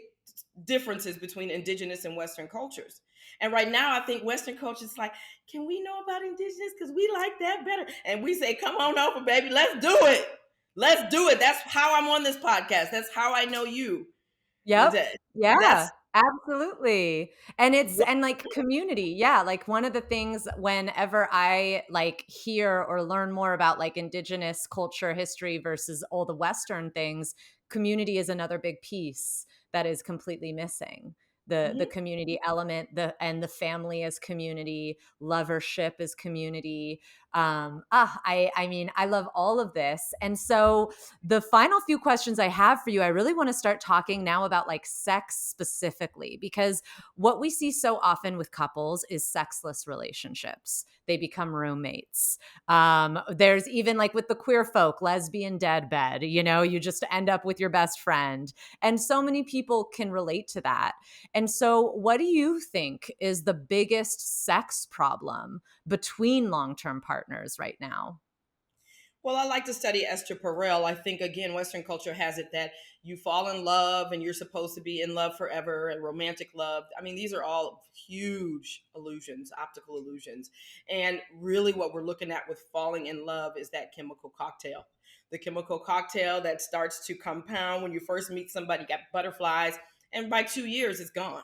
differences between indigenous and Western cultures. And right now, I think Western culture is like, can we know about indigenous? Because we like that better. And we say, come on over, baby. Let's do it. Let's do it. That's how I'm on this podcast. That's how I know you, Yep. Nadège. Yeah, That's absolutely. And it's what. and like community. Yeah, like one of the things whenever I like hear or learn more about like indigenous culture, history versus all the Western things, community is another big piece that is completely missing. The Mhm. community element, the family as community, lovership as community. I mean, I love all of this. And so the final few questions I have for you, I really want to start talking now about like sex specifically, because what we see so often with couples is sexless relationships. They become roommates. There's even like with the queer folk, lesbian deadbed, you just end up with your best friend. And so many people can relate to that. And so, what do you think is the biggest sex problem between long term partners right now? Well, I like to study Esther Perel. I think, again, Western culture has it that you fall in love and you're supposed to be in love forever and romantic love. I mean, these are all huge illusions, optical illusions. And really, what we're looking at with falling in love is that chemical cocktail. The chemical cocktail that starts to compound when you first meet somebody, you got butterflies, and by 2 years, it's gone.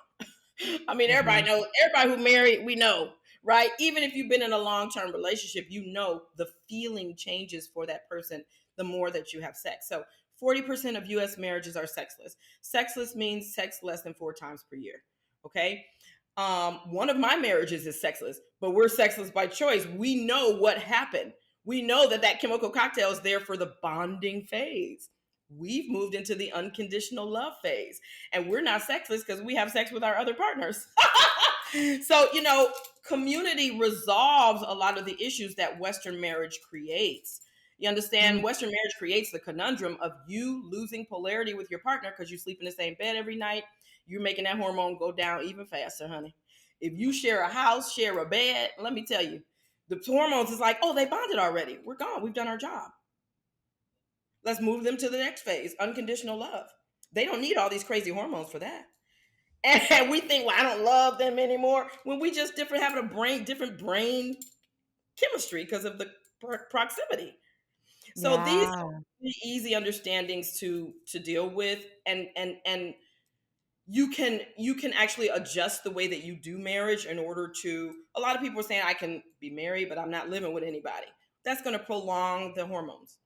I mean, everybody Mhm. knows, everybody who married, we know, right? Even if you've been in a long-term relationship, you know the feeling changes for that person the more that you have sex. So 40% of US marriages are sexless. Sexless means sex less than 4 times per year. Okay. One of my marriages is sexless, but we're sexless by choice. We know what happened. We know that that chemical cocktail is there for the bonding phase. We've moved into the unconditional love phase, and we're not sexless because we have sex with our other partners. So, community resolves a lot of the issues that Western marriage creates. You understand? Mm. Western marriage creates the conundrum of you losing polarity with your partner because you sleep in the same bed every night. You're making that hormone go down even faster, honey. If you share a house, share a bed, let me tell you, the hormones is like, oh, they bonded already. We're gone. We've done our job. Let's move them to the next phase, unconditional love. They don't need all these crazy hormones for that. And we think, well, I don't love them anymore. When we just different having different brain chemistry because of the proximity. So these Yeah. are really easy understandings to deal with, and you can actually adjust the way that you do marriage in order to. A lot of people are saying I can be married, but I'm not living with anybody. That's going to prolong the hormones.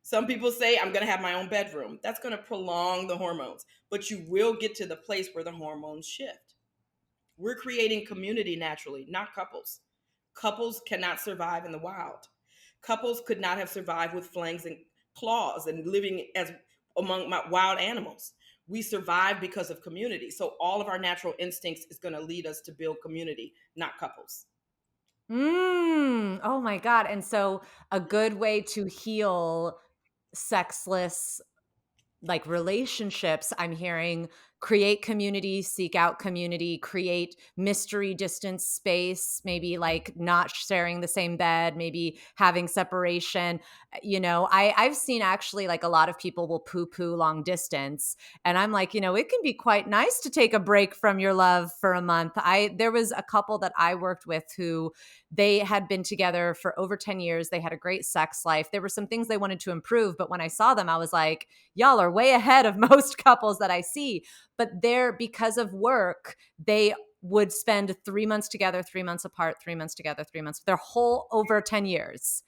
Some people say, I'm going to have my own bedroom. That's going to prolong the hormones, but you will get to the place where the hormones shift. We're creating community naturally, not couples. Couples cannot survive in the wild. Couples could not have survived with fangs and claws and living as among wild animals. We survive because of community. So all of our natural instincts is going to lead us to build community, not couples. Oh my god, and so a good way to heal sexless like relationships, I'm hearing create community, seek out community, create mystery distance space, maybe like not sharing the same bed, maybe having separation. I've seen actually like a lot of people will poo poo long distance. And I'm like, it can be quite nice to take a break from your love for a month. There was a couple that I worked with who they had been together for over 10 years. They had a great sex life. There were some things they wanted to improve, but when I saw them, I was like, y'all are way ahead of most couples that I see. But they're because of work, they would spend 3 months together, 3 months apart, 3 months together, 3 months, their whole over 10 years.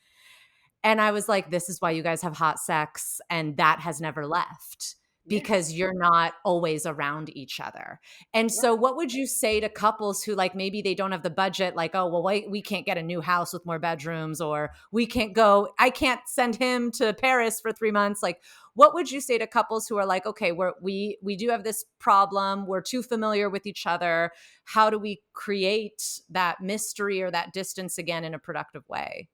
And I was like, this is why you guys have hot sex. And that has never left because Yes. you're not always around each other. And so, Right. what would you say to couples who, like, maybe they don't have the budget, like, oh, well, wait, we can't get a new house with more bedrooms, or we can't go, I can't send him to Paris for 3 months. Like, what would you say to couples who are like, okay, we do have this problem, we're too familiar with each other. How do we create that mystery or that distance again in a productive way?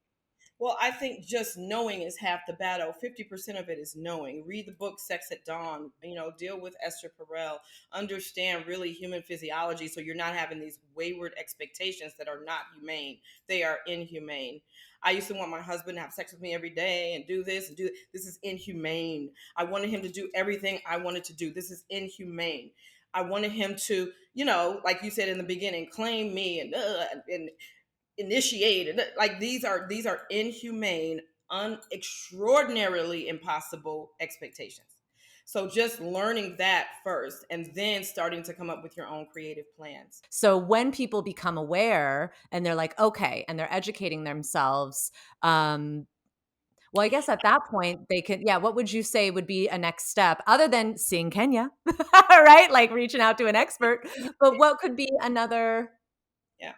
Well, I think just knowing is half the battle. 50% of it is knowing. Read the book Sex at Dawn, deal with Esther Perel, understand really human physiology so you're not having these wayward expectations that are not humane. They are inhumane. I used to want my husband to have sex with me every day and do this and do this is inhumane. I wanted him to do everything I wanted to do. This is inhumane. I wanted him to, like you said in the beginning, claim me and initiated. Like these are inhumane, extraordinarily impossible expectations. So just learning that first and then starting to come up with your own creative plans. So when people become aware and they're like, okay, and they're educating themselves, well, I guess at that point they can, yeah, what would you say would be a next step other than seeing Kenya, right? Like reaching out to an expert. But what could be another? Yeah.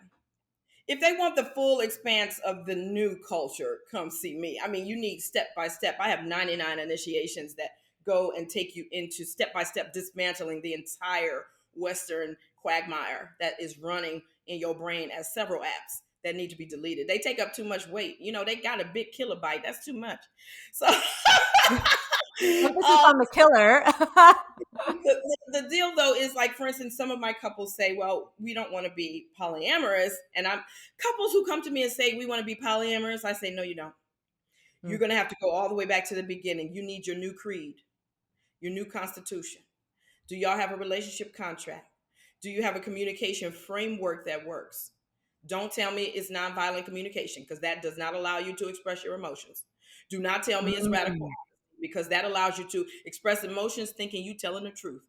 If they want the full expanse of the new culture, come see me. I mean, you need step by step. I have 99 initiations that go and take you into step by step dismantling the entire Western quagmire that is running in your brain as several apps that need to be deleted. They take up too much weight. They got a big kilobyte. That's too much. So, Emphasis on the killer. the deal though is like, for instance, some of my couples say, well, we don't want to be polyamorous. And I'm couples who come to me and say, we want to be polyamorous. I say, no, you don't. You're Mm. going to have to go all the way back to the beginning. You need your new creed, your new constitution. Do y'all have a relationship contract? Do you have a communication framework that works? Don't tell me it's nonviolent communication because that does not allow you to express your emotions. Do not tell me it's radical Mm. because that allows you to express emotions thinking you telling the truth.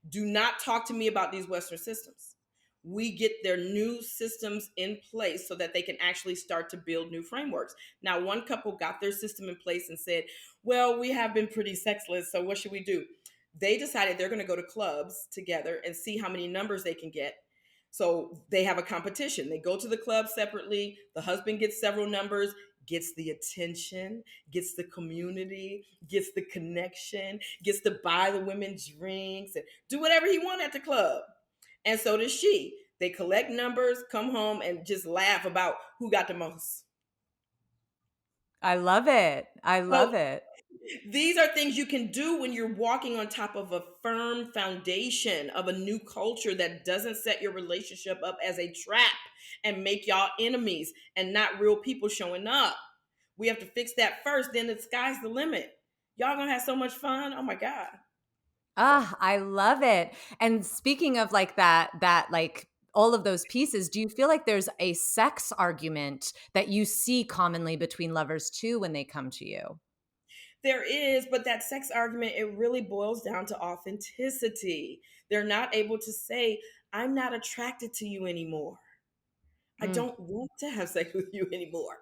Do not talk to me about these Western systems. We get their new systems in place so that they can actually start to build new frameworks. Now, one couple got their system in place and said, well, we have been pretty sexless, so what should we do? They decided they're going to go to clubs together and see how many numbers they can get. So they have a competition. They go to the club separately. The husband gets several numbers, gets the attention, gets the community, gets the connection, gets to buy the women drinks and do whatever he wants at the club. And so does she. They collect numbers, come home, and just laugh about who got the most. I love it. I So love it. these are things you can do when you're walking on top of a firm foundation of a new culture that doesn't set your relationship up as a trap and make y'all enemies and not real people showing up. We have to fix that first, then the sky's the limit. Y'all gonna have so much fun. Oh my God. Ah, I love it. And speaking of like that like all of those pieces, do you feel like there's a sex argument that you see commonly between lovers too when they come to you? There is, but that sex argument, it really boils down to authenticity. They're not able to say, I'm not attracted to you anymore. I Mm. don't want to have sex with you anymore.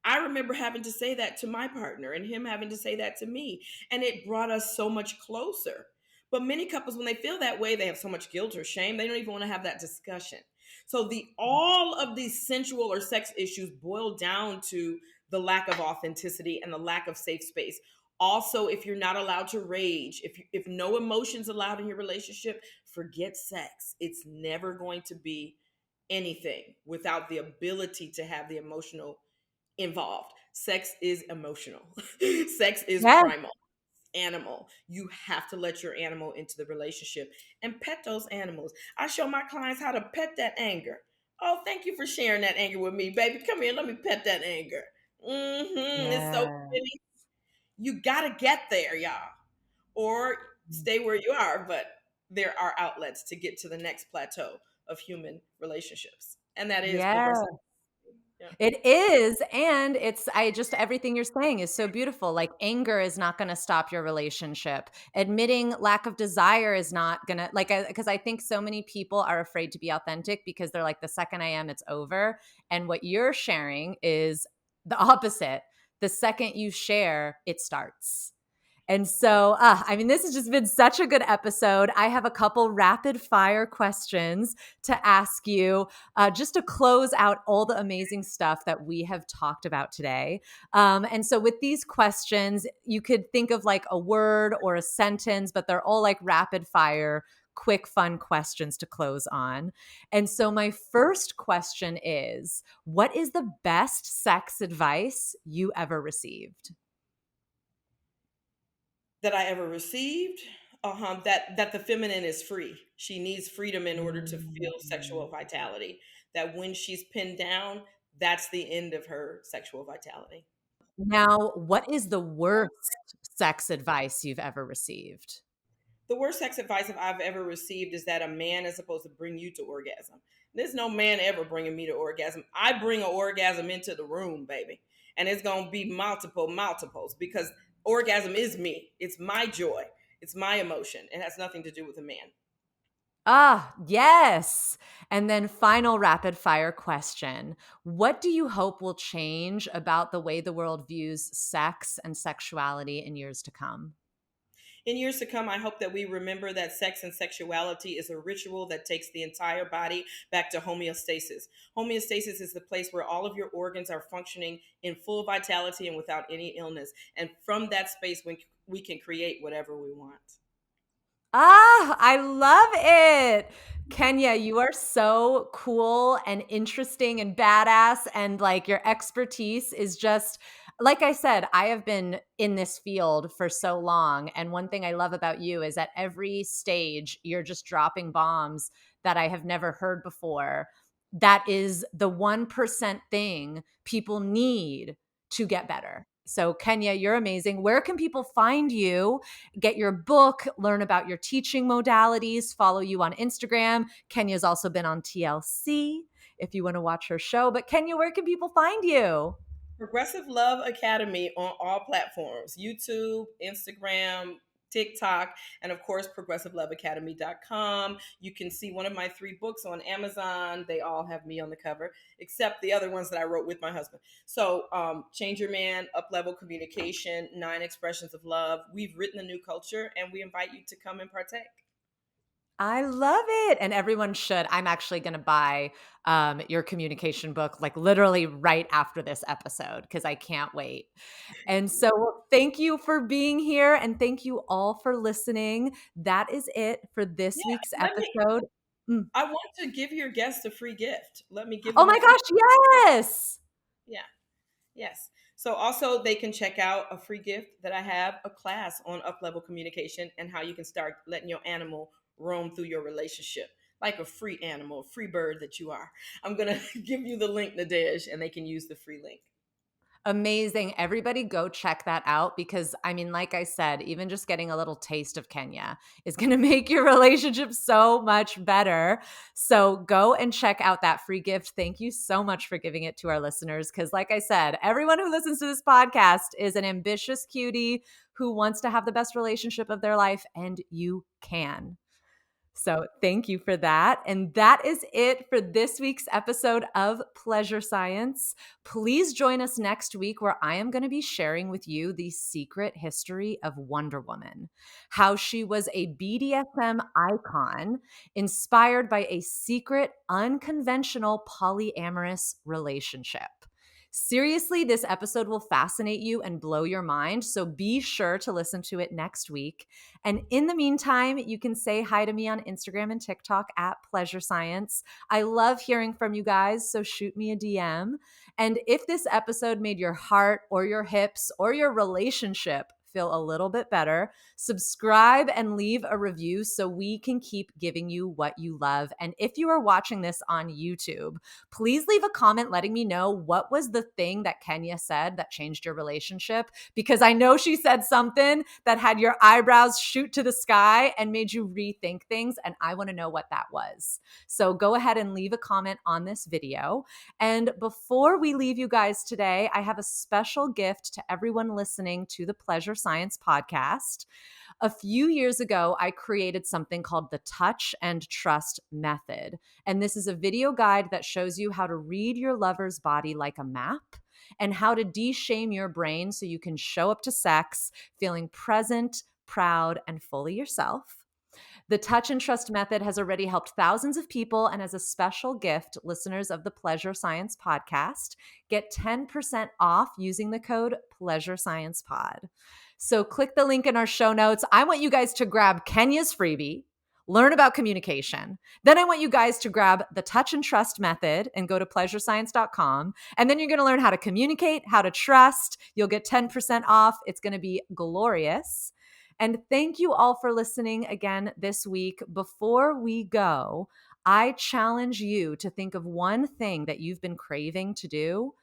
I remember having to say that to my partner and him having to say that to me. And it brought us so much closer. But many couples, when they feel that way, they have so much guilt or shame, they don't even want to have that discussion. So the all of these sensual or sex issues boil down to the lack of authenticity and the lack of safe space. Also, if you're not allowed to rage, if no emotions allowed in your relationship, forget sex. It's never going to be anything without the ability to have the emotional involved. Sex is emotional. Sex is Yeah. primal. Animal. You have to let your animal into the relationship and pet those animals. I show my clients how to pet that anger. Oh, thank you for sharing that anger with me, baby. Come here, let me pet that anger. It's so Yeah. pretty. You gotta get there, y'all, or stay where you are. But there are outlets to get to the next plateau of human relationships, and that is over Yeah. sex. Yeah. It is, and it's I just everything you're saying is so beautiful. Like anger is not going to stop your relationship. Admitting lack of desire is not going to like because I think so many people are afraid to be authentic because they're like the second I am it's over. And what you're sharing is the opposite. The second you share, it starts. And so, I mean, this has just been such a good episode. I have a couple rapid fire questions to ask you just to close out all the amazing stuff that we have talked about today. And so, with these questions, you could think of like a word or a sentence, but they're all like rapid fire, quick, fun questions to close on. And so, my first question is what is the best sex advice you ever received? That I ever received. That the feminine is free. She needs freedom in order to feel sexual Mm. vitality. That when she's pinned down, that's the end of her sexual vitality. Now, what is the worst sex advice you've ever received? The worst sex advice I've ever received is that a man is supposed to bring you to orgasm. There's no man ever bringing me to orgasm. I bring an orgasm into the room, baby. And it's going to be multiples, because orgasm is me. It's my joy. It's my emotion. It has nothing to do with a man. Ah, yes. And then final rapid fire question. What do you hope will change about the way the world views sex and sexuality in years to come? In years to come, I hope that we remember that sex and sexuality is a ritual that takes the entire body back to homeostasis. Homeostasis is the place where all of your organs are functioning in full vitality and without any illness. And from that space, we can create whatever we want. Ah, I love it. Kenya, you are so cool and interesting and badass. And like your expertise is just, like I said, I have been in this field for so long. And one thing I love about you is at every stage, you're just dropping bombs that I have never heard before. That is the 1% thing people need to get better. So, Kenya, you're amazing. Where can people find you? Get your book, learn about your teaching modalities, follow you on Instagram. Kenya's also been on TLC if you want to watch her show. But Kenya, where can people find you? Progressive Love Academy on all platforms: YouTube, Instagram, TikTok, and of course, progressiveloveacademy.com. You can see one of my 3 books on Amazon. They all have me on the cover, except the other ones that I wrote with my husband. So, Change Your Man, Up Level Communication, 9 Expressions of Love. We've written a new culture, and we invite you to come and partake. I love it. And everyone should. I'm actually going to buy your communication book like literally right after this episode because I can't wait. And so, thank you for being here. And thank you all for listening. That is it for this Yeah, week's let me. episode. Mm. I want to give your guests a free gift. Let me give Oh them a my free. gosh, yes. Yeah. Yes. So also they can check out a free gift that I have, a class on up level communication and how you can start letting your animal roam through your relationship like a free animal, a free bird that you are. I'm going to give you the link, Nadège, and they can use the free link. Amazing. Everybody go check that out because I mean, like I said, even just getting a little taste of Kenya is going to make your relationship so much better. So go and check out that free gift. Thank you so much for giving it to our listeners. Because, like I said, everyone who listens to this podcast is an ambitious cutie who wants to have the best relationship of their life, and you can. So, thank you for that. And that is it for this week's episode of Pleasure Science. Please join us next week where I am going to be sharing with you the secret history of Wonder Woman, how she was a BDSM icon inspired by a secret, unconventional polyamorous relationship. Seriously, this episode will fascinate you and blow your mind, so be sure to listen to it next week. And in the meantime, you can say hi to me on Instagram and TikTok at Pleasure Science. I love hearing from you guys, so shoot me a DM. And if this episode made your heart or your hips or your relationship feel a little bit better, subscribe and leave a review so we can keep giving you what you love. And if you are watching this on YouTube, please leave a comment letting me know what was the thing that Kenya said that changed your relationship, because I know she said something that had your eyebrows shoot to the sky and made you rethink things, and I want to know what that was. So go ahead and leave a comment on this video. And before we leave you guys today, I have a special gift to everyone listening to the Pleasure Science podcast. A few years ago, I created something called the Touch and Trust Method. And this is a video guide that shows you how to read your lover's body like a map and how to de-shame your brain so you can show up to sex feeling present, proud, and fully yourself. The Touch and Trust Method has already helped thousands of people, and as a special gift, listeners of the Pleasure Science podcast get 10% off using the code PleasureSciencePod. So click the link in our show notes. I want you guys to grab Kenya's freebie, learn about communication. Then I want you guys to grab the Touch and Trust Method and go to pleasurescience.com. And then you're going to learn how to communicate, how to trust. You'll get 10% off. It's going to be glorious. And thank you all for listening again this week. Before we go, I challenge you to think of one thing that you've been craving to do,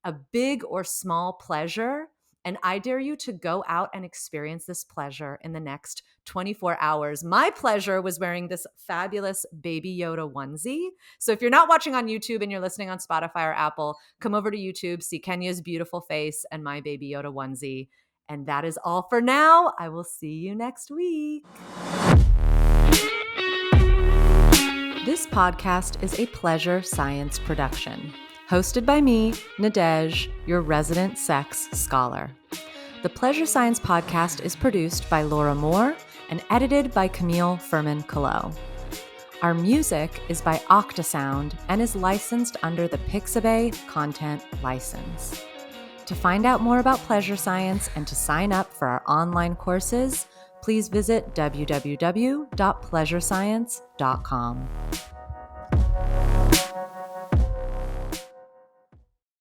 a big or small pleasure, and I dare you to go out and experience this pleasure in the next 24 hours. My pleasure was wearing this fabulous Baby Yoda onesie. So if you're not watching on YouTube and you're listening on Spotify or Apple, come over to YouTube, see Kenya's beautiful face and my Baby Yoda onesie. And that is all for now. I will see you next week. This podcast is a Pleasure Science production, hosted by me, Nadège, your resident sex scholar. The Pleasure Science podcast is produced by Laura Moore and edited by Camille Furman-Callot. Our music is by Octasound and is licensed under the Pixabay Content License. To find out more about Pleasure Science and to sign up for our online courses, please visit www.pleasurescience.com.